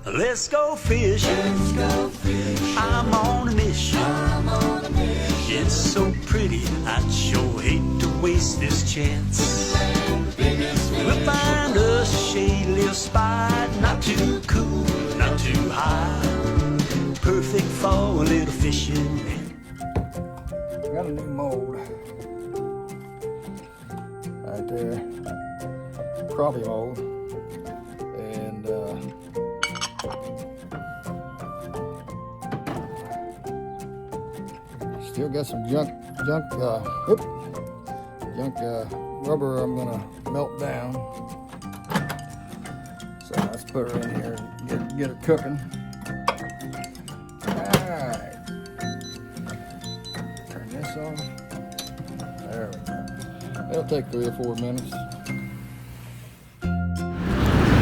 Let's go fishing. I'm on a mission. It's so pretty, I'd sure hate to waste this chance. We'll find a shady little spot, not too cool, not too high. Perfect for a little fishing. Got a new mold right there, crappie mold, and still got some junk rubber I'm gonna melt down. So let's put her in here and get her cooking. Alright. Turn this on. There we go. It'll take 3 or 4 minutes.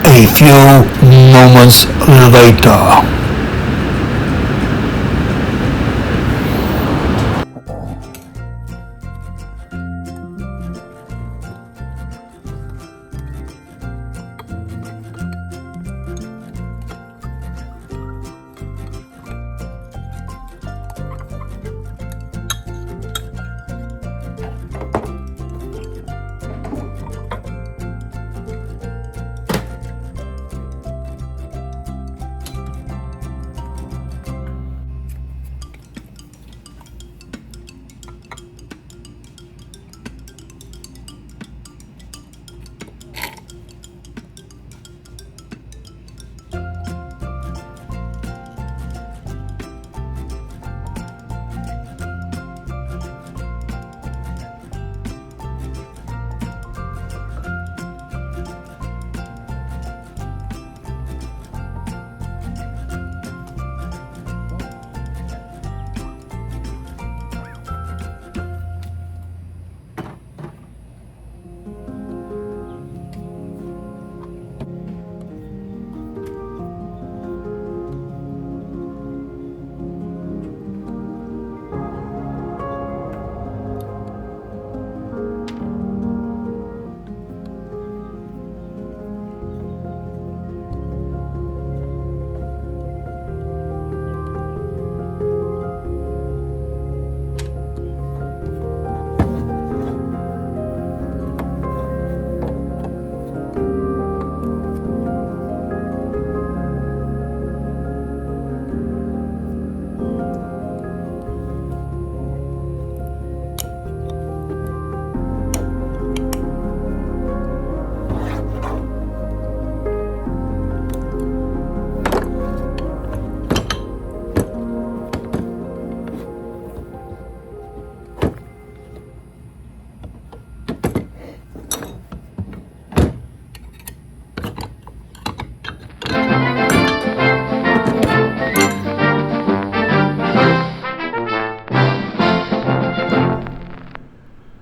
A few moments later.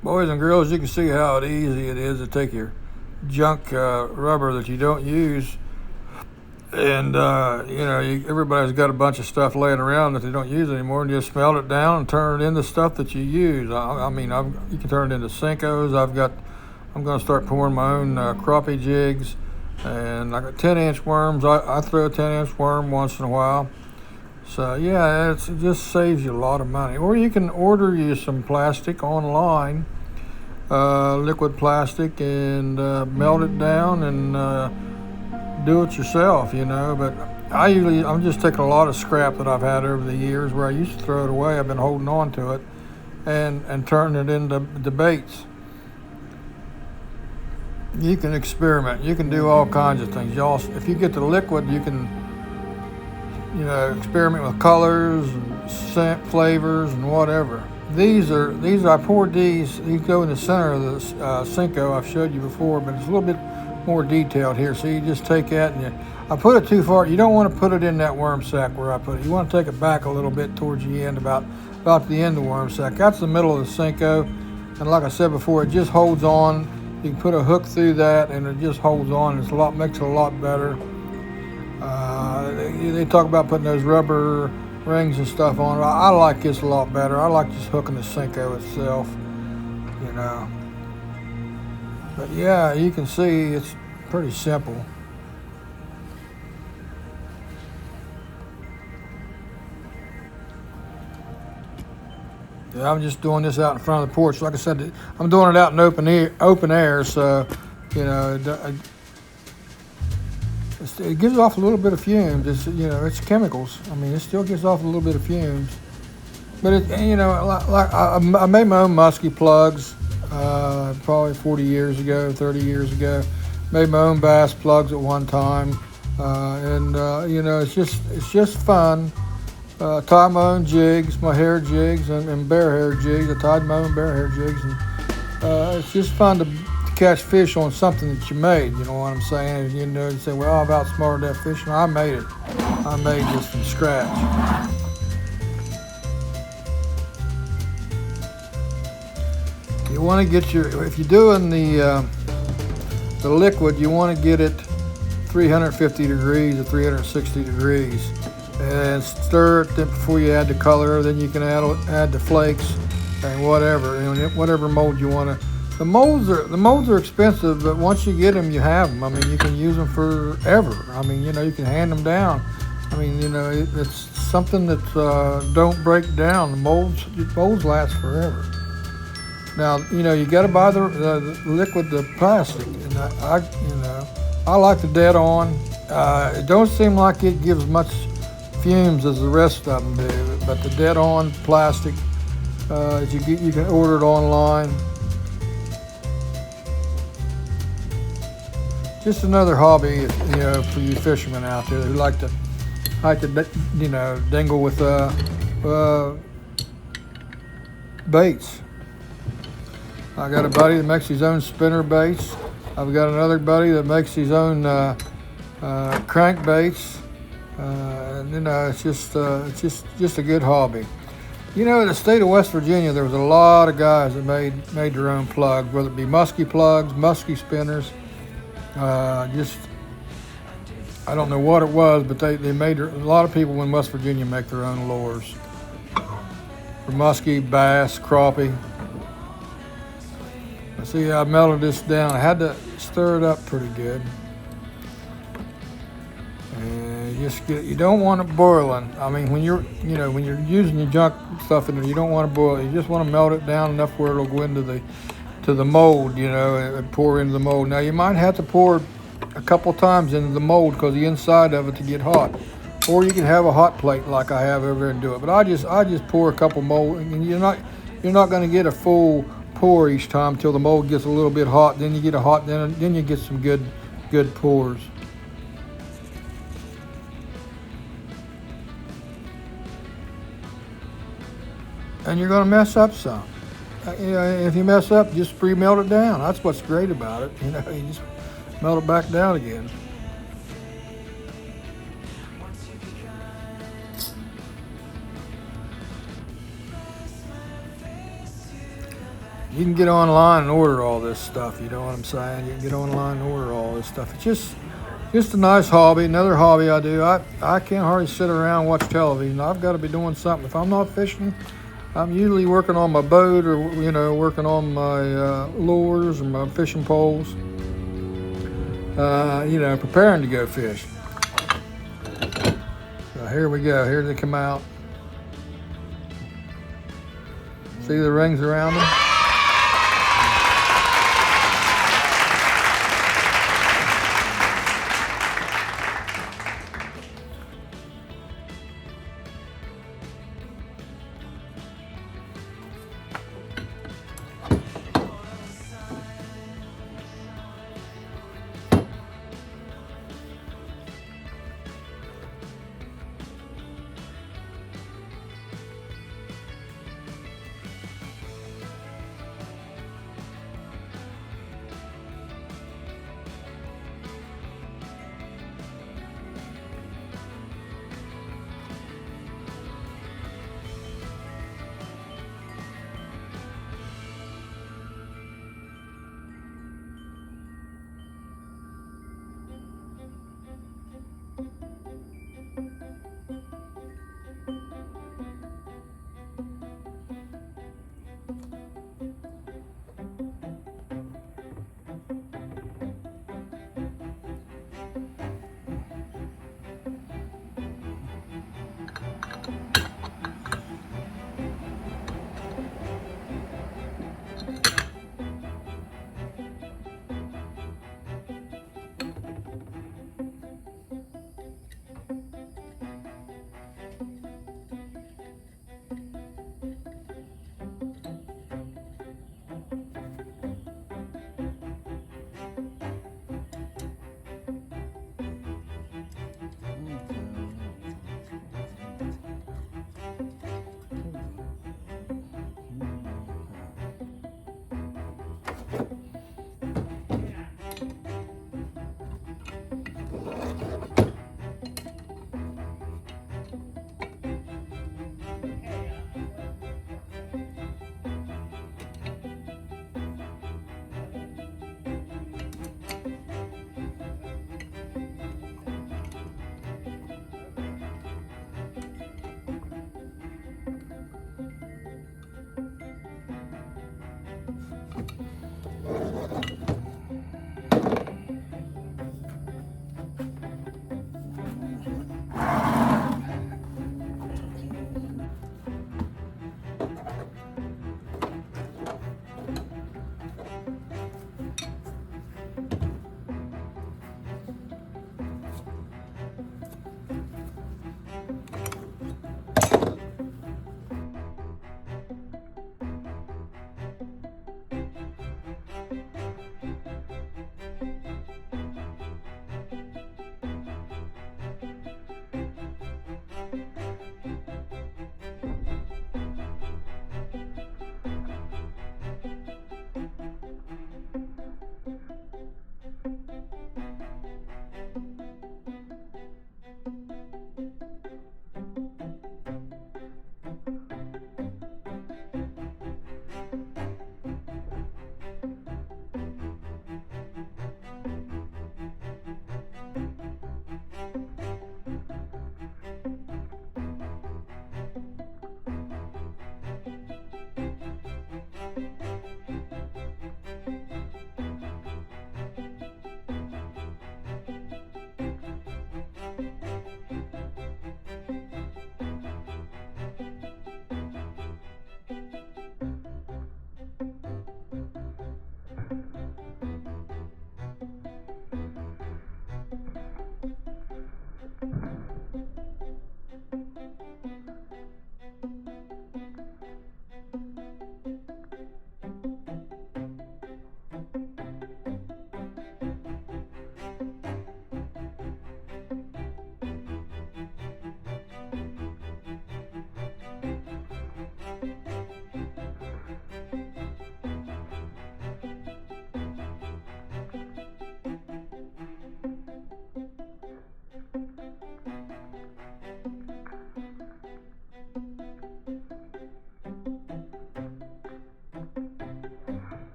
Boys and girls, you can see how easy it is to take your junk rubber that you don't use, and everybody's got a bunch of stuff laying around that they don't use anymore, and just melt it down and turn it into stuff that you use. You can turn it into Senkos. I'm going to start pouring my own crappie jigs, and I got 10-inch worms. I throw a 10-inch worm once in a while. So yeah, it just saves you a lot of money. Or you can order you some plastic online, liquid plastic, and melt it down and do it yourself, But I'm just taking a lot of scrap that I've had over the years where I used to throw it away. I've been holding on to it and turning it into baits. You can experiment. You can do all kinds of things. If you get the liquid, you can experiment with colors and scent, flavors, and whatever. I poured these go in the center of the Senko I've showed you before, but it's a little bit more detailed here. So you just take that and I put it too far. You don't want to put it in that worm sack where I put it. You want to take it back a little bit towards the end, about the end of the worm sack. That's the middle of the Senko, and like I said before, it just holds on. You can put a hook through that, and it just holds on. Makes it a lot better. They talk about putting those rubber rings and stuff on. I like this a lot better. I like just hooking the Senko itself, But yeah, you can see it's pretty simple. Yeah, I'm just doing this out in front of the porch. Like I said, I'm doing it out in open air, so you know it gives off a little bit of fumes. It's chemicals. I mean, it still gives off a little bit of fumes. But like I made my own musky plugs probably 40 years ago, 30 years ago. Made my own bass plugs at one time, and it's just fun. Tie my own jigs, my hair jigs, and bear hair jigs. I tied my own bear hair jigs, and it's just fun to catch fish on something that you made. You know what I'm saying? You say, well, I've outsmarted that fish. No, I made it. I made this from scratch. You want to get if you're doing the liquid, you want to get it 350 degrees or 360 degrees. And stir it before you add the color. Then you can add the flakes and whatever mold you want to. The molds are expensive, but once you get them, you have them. I mean, you can use them forever. I mean, you can hand them down. I mean, it's something that don't break down. The molds last forever. Now, you got to buy the liquid, the plastic, and I like the Dead On. It don't seem like it gives much fumes as the rest of them do, but the Dead On plastic, you can order it online. Just another hobby, for you fishermen out there who like to dangle with baits. I got a buddy that makes his own spinner baits. I've got another buddy that makes his own crankbaits. It's just a good hobby. In the state of West Virginia, there was a lot of guys that made their own plugs, whether it be musky plugs, musky spinners. I don't know what it was, but they made a lot of people in West Virginia make their own lures for musky, bass, crappie. See, I melted this down. I had to stir it up pretty good. And you don't want it boiling. I mean, when you're using your junk stuff in it, you don't want to boil it. You just want to melt it down enough where it'll go into the mold, and pour into the mold. Now, you might have to pour a couple times into the mold because the inside of it to get hot. Or you can have a hot plate like I have over there and do it. But I just pour a couple mold, and you're not going to get a full pour each time until the mold gets a little bit hot. Then you get then you get some good pours. And you're going to mess up some. If you mess up, just pre-melt it down. That's what's great about it. You just melt it back down again. You can get online and order all this stuff. You know what I'm saying? You can get online and order all this stuff. It's just a nice hobby. Another hobby I do. I can't hardly sit around and watch television. I've got to be doing something. If I'm not fishing, I'm usually working on my boat or, working on my lures or my fishing poles. Preparing to go fish. So here we go. Here they come out. See the rings around them?